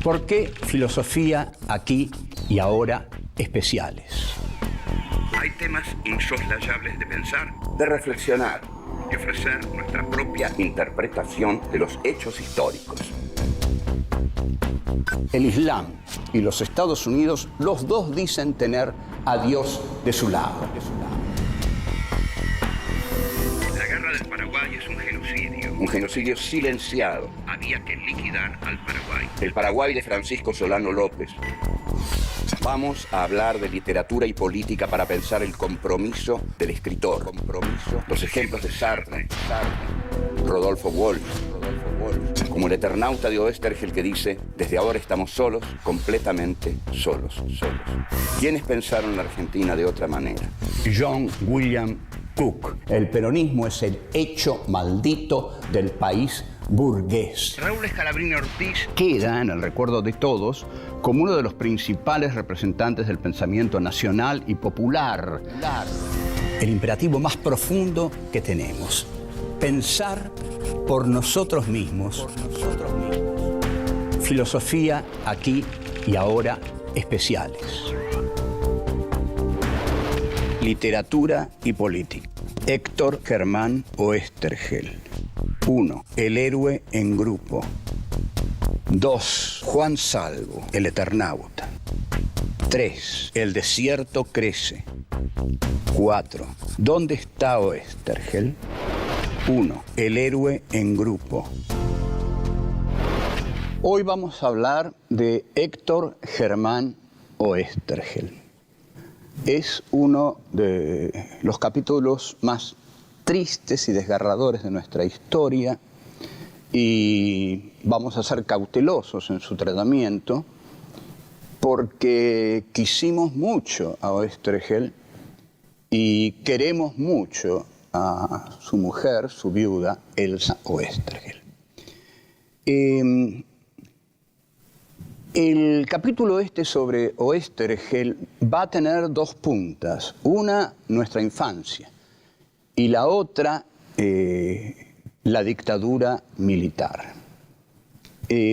¿Por qué filosofía aquí y ahora especiales? Hay temas insoslayables de pensar, de reflexionar y ofrecer nuestra propia interpretación de los hechos históricos. El Islam y los Estados Unidos, los dos dicen tener a Dios de su lado. La guerra del Paraguay es un genocidio. Un genocidio silenciado. Había que liquidar al Paraguay. El Paraguay de Francisco Solano López. Vamos a hablar de literatura y política para pensar el compromiso del escritor. Los ejemplos de Sartre, Rodolfo Walsh, como el Eternauta de Oesterheld que dice: desde ahora estamos solos, completamente solos. ¿Quiénes pensaron la Argentina de otra manera? John William Cook. El peronismo es el hecho maldito del país burgués. Raúl Scalabrini Ortiz Queda en el recuerdo de todos como uno de los principales representantes del pensamiento nacional y popular. El imperativo más profundo que tenemos: pensar por nosotros mismos. Filosofía aquí y ahora especiales. Literatura y política. Héctor Germán Oesterheld. 1. El héroe en grupo. 2. Juan Salvo, el Eternauta. 3. El desierto crece. 4. ¿Dónde está Oesterheld? 1. El héroe en grupo. Hoy vamos a hablar de Héctor Germán Oesterheld. Es uno de los capítulos más tristes y desgarradores de nuestra historia y vamos a ser cautelosos en su tratamiento porque quisimos mucho a Oesterheld y queremos mucho a su mujer, su viuda, Elsa Oesterheld. El capítulo sobre Oesterheld va a tener dos puntas. Una, nuestra infancia, y la otra, la dictadura militar.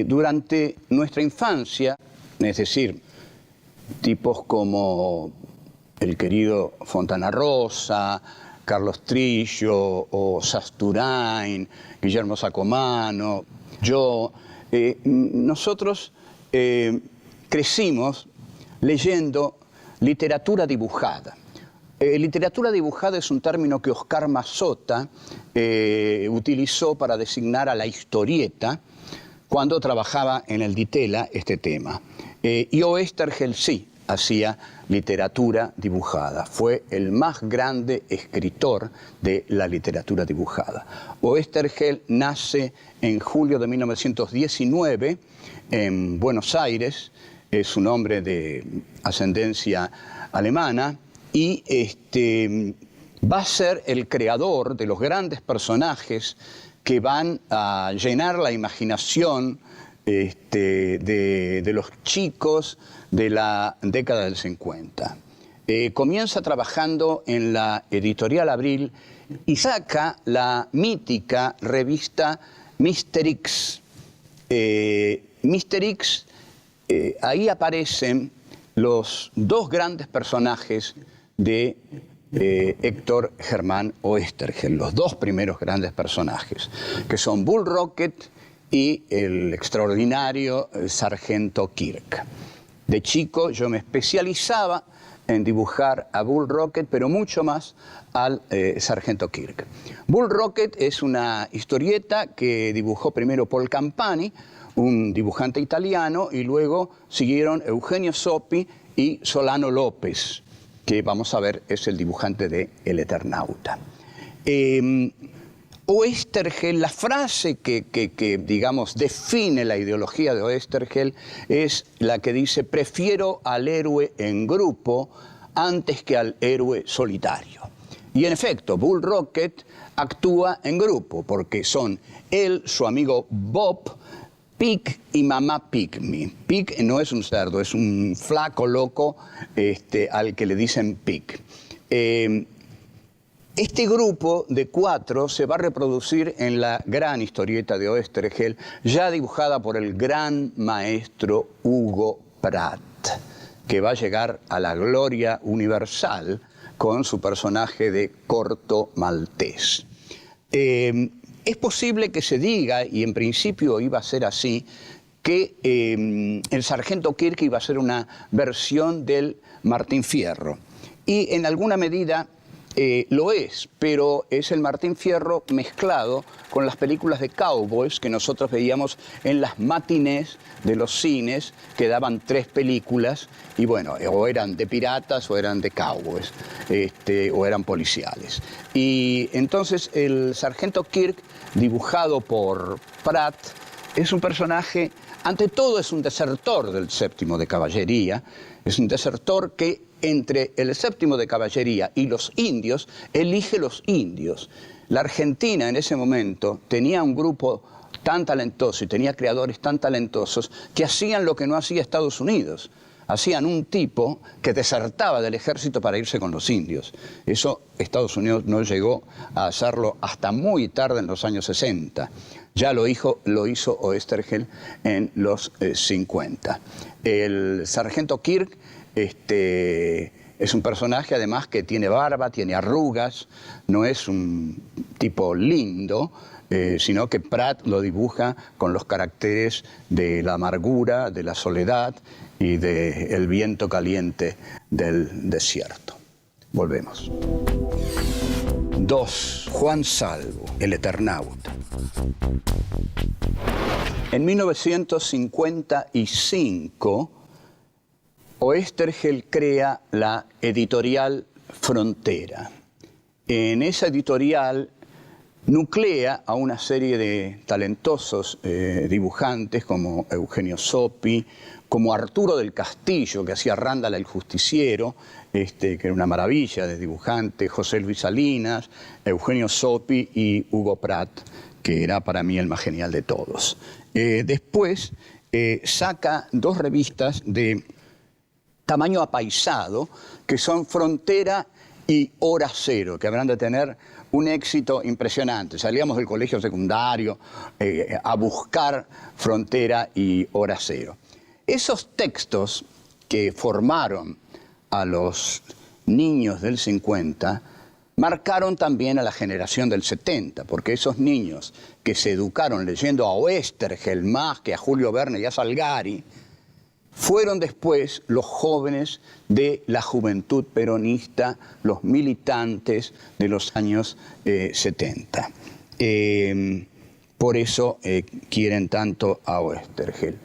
Durante nuestra infancia, es decir, tipos como el querido Fontana Rosa, Carlos Trillo o Sasturain, Guillermo Sacomano, yo, nosotros crecimos leyendo literatura dibujada. Literatura dibujada es un término que Oscar Mazota utilizó para designar a la historieta cuando trabajaba en el Ditela este tema. Y Oesterheld sí hacía literatura dibujada. Fue el más grande escritor de la literatura dibujada. Oesterheld nace en julio de 1919 en Buenos Aires. Es un hombre de ascendencia alemana y va a ser el creador de los grandes personajes que van a llenar la imaginación de los chicos de la década del 50. Comienza trabajando en la editorial Abril y saca la mítica revista Mister X. Mister X, ahí aparecen los dos grandes personajes de Héctor Germán Oesterheld, los dos primeros grandes personajes, que son Bull Rocket y el extraordinario Sargento Kirk. De chico yo me especializaba en dibujar a Bull Rocket, pero mucho más al Sargento Kirk. Bull Rocket es una historieta que dibujó primero Paul Campani, un dibujante italiano, y luego siguieron Eugenio Soppi y Solano López, que vamos a ver es el dibujante de El Eternauta. Oesterheld, la frase que digamos, define la ideología de Oesterheld es la que dice: prefiero al héroe en grupo antes que al héroe solitario. Y en efecto, Bull Rocket actúa en grupo, porque son él, su amigo Bob, Pig y mamá Pygmy. Pig no es un cerdo, es un flaco loco al que le dicen Pig. Este grupo de 4 se va a reproducir en la gran historieta de Oesterheld, ya dibujada por el gran maestro Hugo Pratt, que va a llegar a la gloria universal con su personaje de Corto Maltés. Es posible que se diga, y en principio iba a ser así, que el sargento Kirk iba a ser una versión del Martín Fierro. Y en alguna medida lo es, pero es el Martín Fierro mezclado con las películas de cowboys que nosotros veíamos en las matinés de los cines, que daban 3 películas, y bueno, o eran de piratas o eran de cowboys, o eran policiales. Y entonces el sargento Kirk, dibujado por Pratt, es un personaje, ante todo es un desertor del 7º de caballería, es un desertor que entre el 7º de caballería y los indios, elige los indios. La Argentina en ese momento tenía un grupo tan talentoso y tenía creadores tan talentosos que hacían lo que no hacía Estados Unidos. Hacían un tipo que desertaba del ejército para irse con los indios. Eso Estados Unidos no llegó a hacerlo hasta muy tarde en los años 60. Ya lo hizo Oesterheld en los 50. El sargento Kirk es un personaje además que tiene barba, tiene arrugas, no es un tipo lindo, sino que Pratt lo dibuja con los caracteres de la amargura, de la soledad y del viento caliente del desierto. Volvemos. 2. Juan Salvo, el Eternauta. En 1955, Oesterheld crea la editorial Frontera. En esa editorial nuclea a una serie de talentosos dibujantes como Eugenio Zopi, como Arturo del Castillo, que hacía Randall el Justiciero, que era una maravilla de dibujante, José Luis Salinas, Eugenio Zopi y Hugo Pratt, que era para mí el más genial de todos. Después saca 2 revistas de tamaño apaisado, que son Frontera y Hora Cero, que habrán de tener un éxito impresionante. Salíamos del colegio secundario a buscar Frontera y Hora Cero. Esos textos que formaron a los niños del 50 marcaron también a la generación del 70, porque esos niños que se educaron leyendo a Oesterheld más que a Julio Verne y a Salgari, fueron después los jóvenes de la juventud peronista, los militantes de los años 70. Por eso quieren tanto a Oesterheld.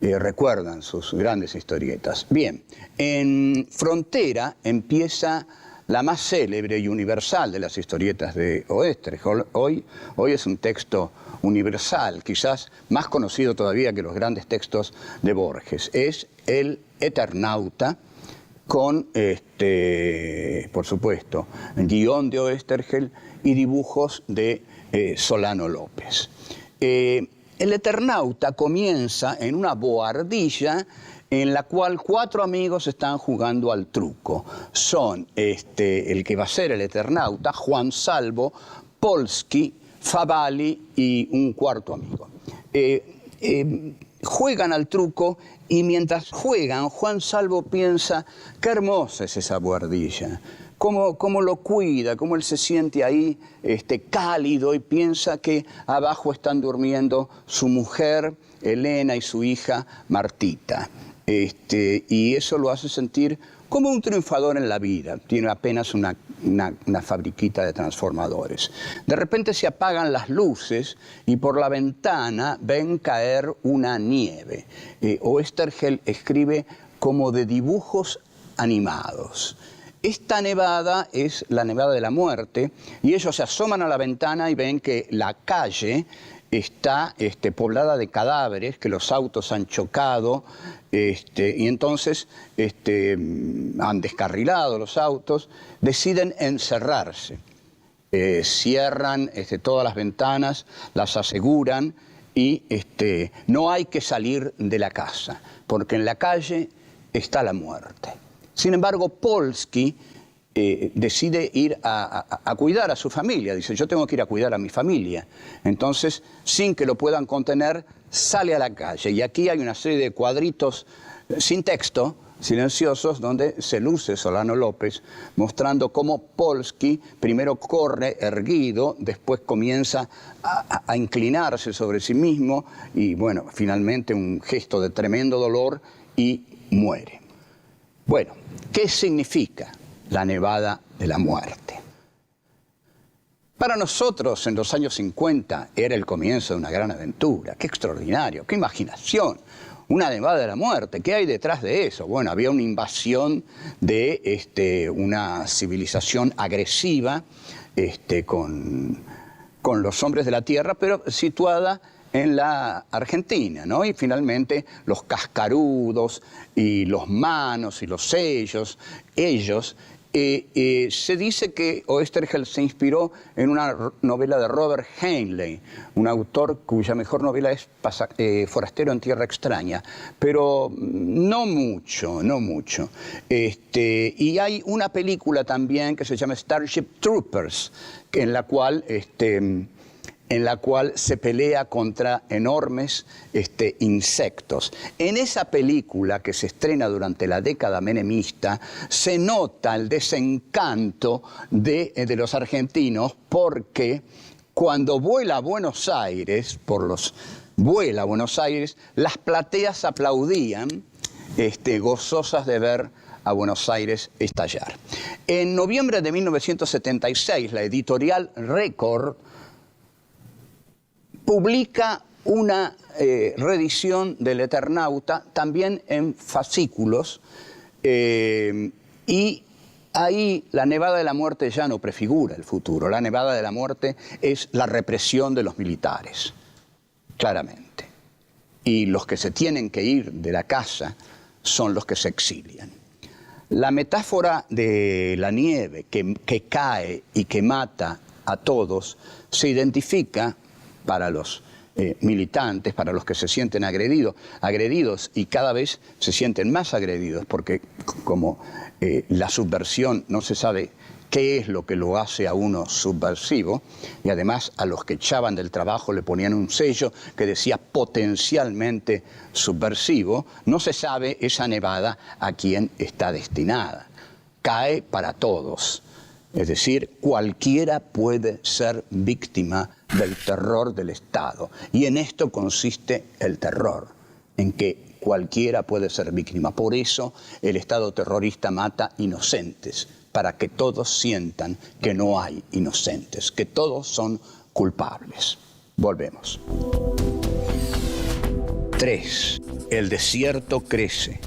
Recuerdan sus grandes historietas. Bien, en Frontera empieza la más célebre y universal de las historietas de Oesterheld. Hoy es un texto universal, quizás más conocido todavía que los grandes textos de Borges. Es el Eternauta con, por supuesto, guión de Oesterheld y dibujos de Solano López. El Eternauta comienza en una bohardilla en la cual 4 amigos están jugando al truco. Son el que va a ser el Eternauta, Juan Salvo, Polsky, Favalli y un 4º amigo. Juegan al truco y mientras juegan, Juan Salvo piensa, qué hermosa es esa bohardilla. Cómo lo cuida, cómo él se siente ahí cálido y piensa que abajo están durmiendo su mujer, Elena, y su hija, Martita. Y eso lo hace sentir como un triunfador en la vida. Tiene apenas una fabriquita de transformadores. De repente se apagan las luces y por la ventana ven caer una nieve. Oesterheld escribe como de dibujos animados. Esta nevada es la nevada de la muerte y ellos se asoman a la ventana y ven que la calle está poblada de cadáveres, que los autos han chocado y entonces han descarrilado los autos, deciden encerrarse. Cierran todas las ventanas, las aseguran y no hay que salir de la casa, porque en la calle está la muerte. Sin embargo, Polsky decide ir a cuidar a su familia. Dice, yo tengo que ir a cuidar a mi familia. Entonces, sin que lo puedan contener, sale a la calle. Y aquí hay una serie de cuadritos sin texto, silenciosos, donde se luce Solano López mostrando cómo Polsky primero corre erguido, después comienza a inclinarse sobre sí mismo y, bueno, finalmente un gesto de tremendo dolor y muere. Bueno, ¿qué significa la nevada de la muerte? Para nosotros, en los años 50, era el comienzo de una gran aventura. ¡Qué extraordinario! ¡Qué imaginación! Una nevada de la muerte. ¿Qué hay detrás de eso? Bueno, había una invasión de una civilización agresiva con los hombres de la tierra, pero situada en la Argentina, ¿no? Y finalmente los cascarudos y los manos y los sellos, ellos... se dice que Oesterheld se inspiró en una novela de Robert Heinlein, un autor cuya mejor novela es Forastero en Tierra Extraña, pero no mucho, no mucho. Y hay una película también que se llama Starship Troopers, en la cual se pelea contra enormes insectos. En esa película, que se estrena durante la década menemista, se nota el desencanto de los argentinos, porque cuando vuela a Buenos Aires, las plateas aplaudían, gozosas de ver a Buenos Aires estallar. En noviembre de 1976, la editorial Record publica una reedición del Eternauta, también en fascículos, y ahí la nevada de la muerte ya no prefigura el futuro. La nevada de la muerte es la represión de los militares, claramente. Y los que se tienen que ir de la casa son los que se exilian. La metáfora de la nieve que cae y que mata a todos se identifica para los militantes, para los que se sienten agredidos y cada vez se sienten más agredidos, porque como la subversión no se sabe qué es lo que lo hace a uno subversivo, y además a los que echaban del trabajo le ponían un sello que decía potencialmente subversivo, no se sabe esa nevada a quién está destinada. Cae para todos. Es decir, cualquiera puede ser víctima del terror del Estado. Y en esto consiste el terror, en que cualquiera puede ser víctima. Por eso el Estado terrorista mata inocentes, para que todos sientan que no hay inocentes, que todos son culpables. Volvemos. 3. El desierto crece.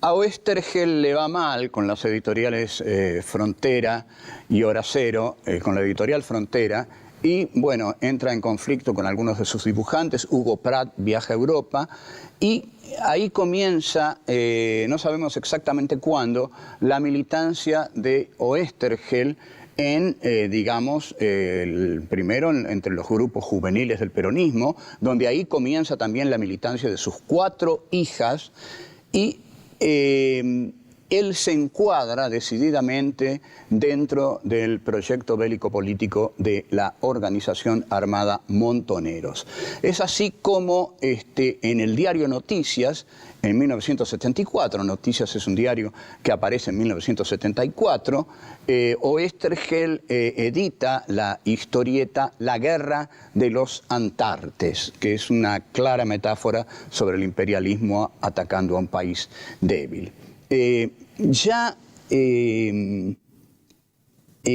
A Oesterheld le va mal con las editoriales Frontera y Hora Cero, con la editorial Frontera, y bueno, entra en conflicto con algunos de sus dibujantes. Hugo Pratt viaja a Europa y ahí comienza, no sabemos exactamente cuándo, la militancia de Oesterheld en, primero entre los grupos juveniles del peronismo, donde ahí comienza también la militancia de sus 4 hijas, y él se encuadra decididamente dentro del proyecto bélico-político de la organización armada Montoneros. Es así como en el diario Noticias, en 1974, Noticias es un diario que aparece en 1974, Oesterheld edita la historieta La Guerra de los Antartes, que es una clara metáfora sobre el imperialismo atacando a un país débil.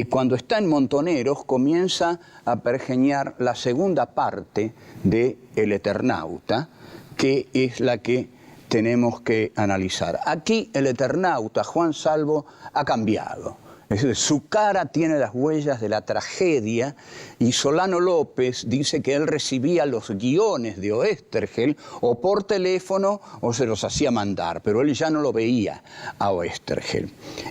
Cuando está en Montoneros comienza a pergeñar la segunda parte de El Eternauta, que es la que tenemos que analizar. Aquí el Eternauta, Juan Salvo, ha cambiado. Es decir, su cara tiene las huellas de la tragedia, y Solano López dice que él recibía los guiones de Oesterheld o por teléfono o se los hacía mandar, pero él ya no lo veía a Oesterheld.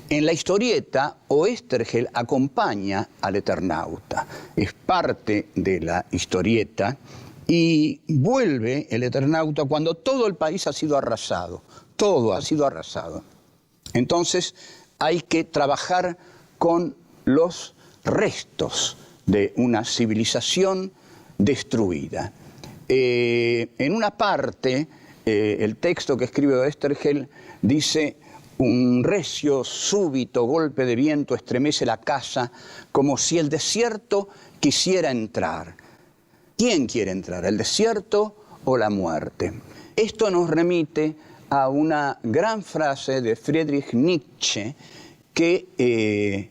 En la historieta, Oesterheld acompaña al Eternauta. Es parte de la historieta Y vuelve el Eternauta cuando todo el país ha sido arrasado. Todo ha sido arrasado. Entonces hay que trabajar con los restos de una civilización destruida. En una parte, el texto que escribe Oesterheld dice: un recio, súbito golpe de viento estremece la casa como si el desierto quisiera entrar. ¿Quién quiere entrar, el desierto o la muerte? Esto nos remite a una gran frase de Friedrich Nietzsche que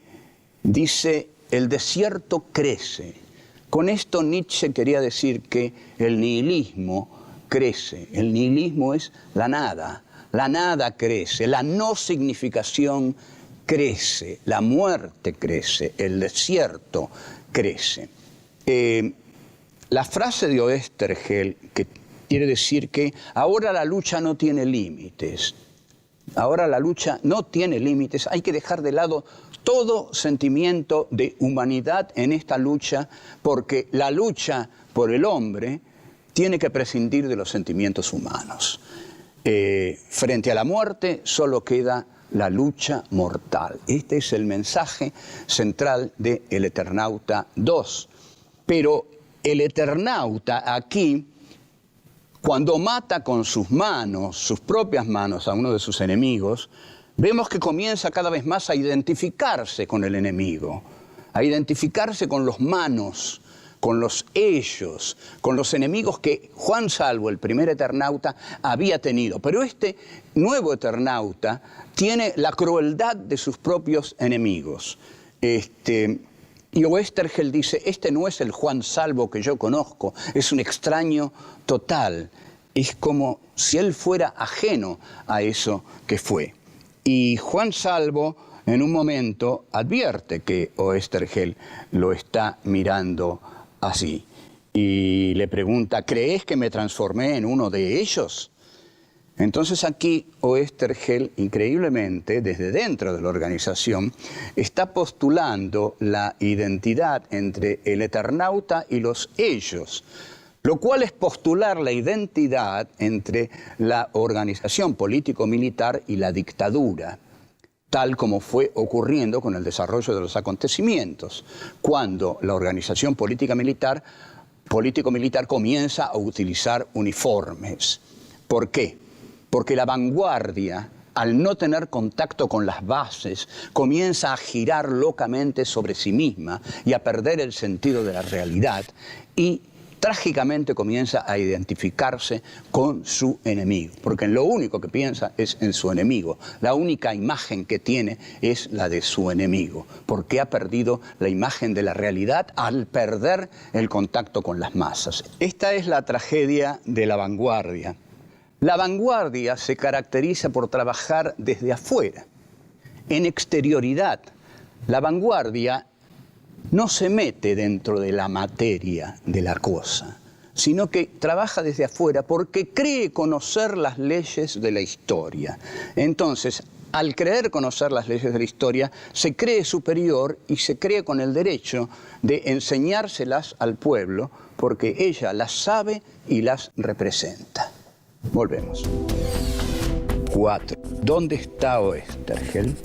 dice: el desierto crece. Con esto Nietzsche quería decir que el nihilismo crece. El nihilismo es la nada crece, la no significación crece, la muerte crece, el desierto crece. La frase de Oesterheld, que quiere decir que ahora la lucha no tiene límites, ahora la lucha no tiene límites, hay que dejar de lado todo sentimiento de humanidad en esta lucha, porque la lucha por el hombre tiene que prescindir de los sentimientos humanos. Frente a la muerte solo queda la lucha mortal. Este es el mensaje central de El Eternauta 2. Pero el Eternauta aquí, cuando mata con sus manos, sus propias manos, a uno de sus enemigos, vemos que comienza cada vez más a identificarse con el enemigo, a identificarse con los manos, con los ellos, con los enemigos que Juan Salvo, el primer Eternauta, había tenido. Pero este nuevo Eternauta tiene la crueldad de sus propios enemigos. Y Oesterheld dice: este no es el Juan Salvo que yo conozco, es un extraño total. Es como si él fuera ajeno a eso que fue. Y Juan Salvo en un momento advierte que Oesterheld lo está mirando así. Y le pregunta: ¿crees que me transformé en uno de ellos? Entonces aquí Oesterheld, increíblemente, desde dentro de la organización, está postulando la identidad entre el Eternauta y los ellos, lo cual es postular la identidad entre la organización político-militar y la dictadura, tal como fue ocurriendo con el desarrollo de los acontecimientos, cuando la organización político-militar comienza a utilizar uniformes. ¿Por qué? Porque la vanguardia, al no tener contacto con las bases, comienza a girar locamente sobre sí misma y a perder el sentido de la realidad, y trágicamente comienza a identificarse con su enemigo, porque lo único que piensa es en su enemigo. La única imagen que tiene es la de su enemigo, porque ha perdido la imagen de la realidad al perder el contacto con las masas. Esta es la tragedia de la vanguardia. La vanguardia se caracteriza por trabajar desde afuera, en exterioridad. La vanguardia no se mete dentro de la materia de la cosa, sino que trabaja desde afuera porque cree conocer las leyes de la historia. Entonces, al creer conocer las leyes de la historia, se cree superior y se cree con el derecho de enseñárselas al pueblo, porque ella las sabe y las representa. Volvemos. 4. ¿Dónde está Oesterheld?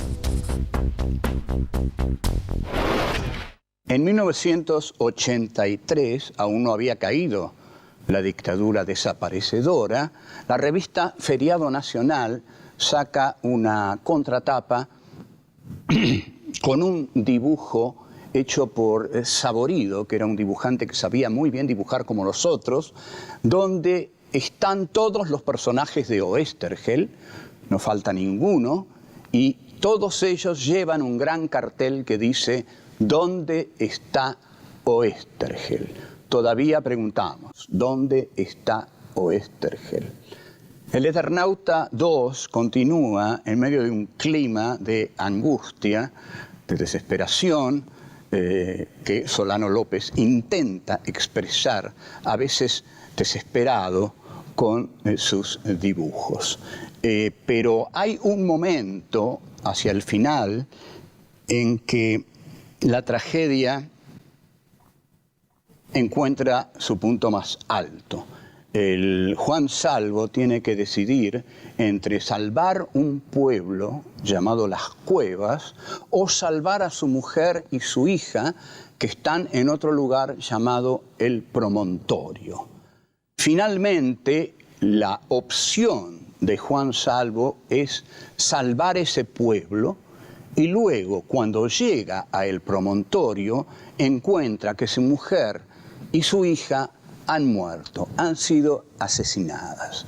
En 1983, aún no había caído la dictadura desaparecedora, la revista Feriado Nacional saca una contratapa con un dibujo hecho por Saborido, que era un dibujante que sabía muy bien dibujar como nosotros, donde están todos los personajes de Oesterheld, no falta ninguno, y todos ellos llevan un gran cartel que dice: ¿dónde está Oesterheld? Todavía preguntamos: ¿dónde está Oesterheld? El Eternauta 2 continúa en medio de un clima de angustia, de desesperación, que Solano López intenta expresar, a veces desesperado, con sus dibujos. Pero hay un momento hacia el final en que la tragedia encuentra su punto más alto. El Juan Salvo tiene que decidir entre salvar un pueblo llamado Las Cuevas o salvar a su mujer y su hija que están en otro lugar llamado El Promontorio. Finalmente, la opción de Juan Salvo es salvar ese pueblo y luego, cuando llega a El Promontorio, encuentra que su mujer y su hija han muerto, han sido asesinadas.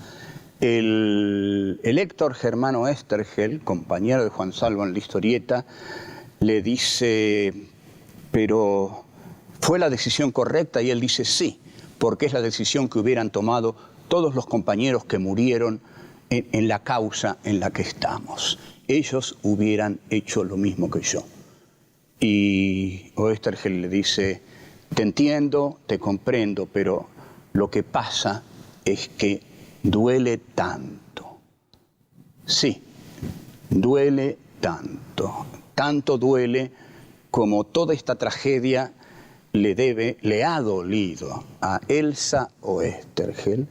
El Héctor Germano Oesterheld, compañero de Juan Salvo en la historieta, le dice, pero ¿fue la decisión correcta? Y él dice sí, porque es la decisión que hubieran tomado todos los compañeros que murieron en la causa en la que estamos. Ellos hubieran hecho lo mismo que yo. Y Oesterheld le dice, te entiendo, te comprendo, pero lo que pasa es que duele tanto. Sí, duele tanto. Tanto duele como toda esta tragedia le ha dolido a Elsa Oesterheld,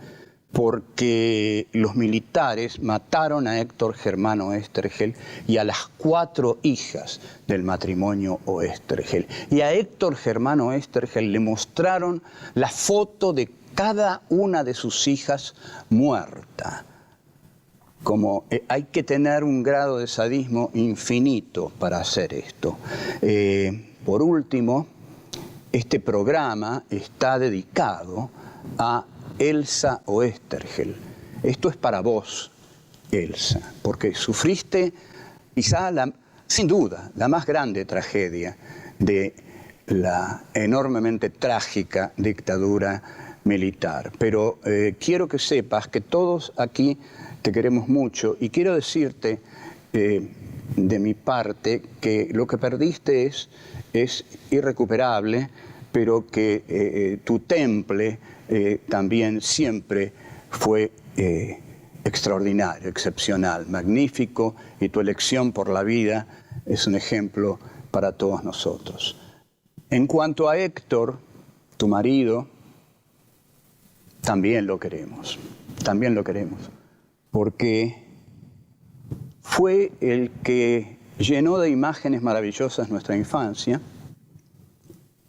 porque los militares mataron a Héctor Germano Oesterheld y a las 4 hijas del matrimonio Oesterheld. Y a Héctor Germano Oesterheld le mostraron la foto de cada una de sus hijas muerta. Como hay que tener un grado de sadismo infinito para hacer esto. Por último, este programa está dedicado a Elsa Oesterheld. Esto es para vos, Elsa, porque sufriste quizá, sin duda, la más grande tragedia de la enormemente trágica dictadura militar. Pero quiero que sepas que todos aquí te queremos mucho y quiero decirte de mi parte que lo que perdiste es irrecuperable, pero que tu temple también siempre fue extraordinario, excepcional, magnífico, y tu elección por la vida es un ejemplo para todos nosotros. En cuanto a Héctor, tu marido, también lo queremos, porque fue el que llenó de imágenes maravillosas nuestra infancia,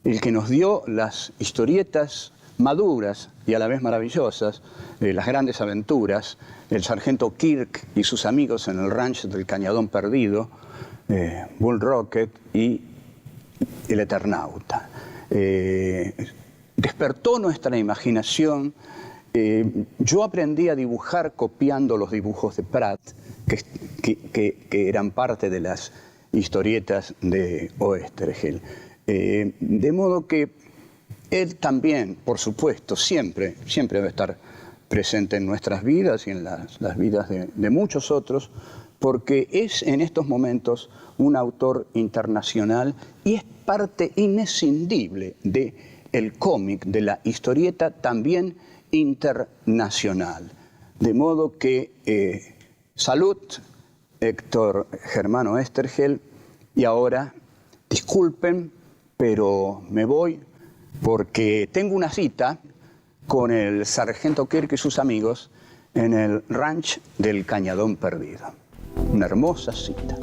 el que nos dio las historietas maduras y a la vez maravillosas, las grandes aventuras, el sargento Kirk y sus amigos en el rancho del Cañadón Perdido, Bull Rocket y el Eternauta. Despertó nuestra imaginación. Yo aprendí a dibujar copiando los dibujos de Pratt, que eran parte de las historietas de Oesterheld. De modo que él también, por supuesto, siempre debe estar presente en nuestras vidas y en las vidas de muchos otros, porque es en estos momentos un autor internacional y es parte inescindible del cómic, de la historieta también internacional. De modo que salud, Héctor Germano Oesterheld, y ahora, disculpen, pero me voy porque tengo una cita con el sargento Kirk y sus amigos en el ranch del Cañadón Perdido. Una hermosa cita.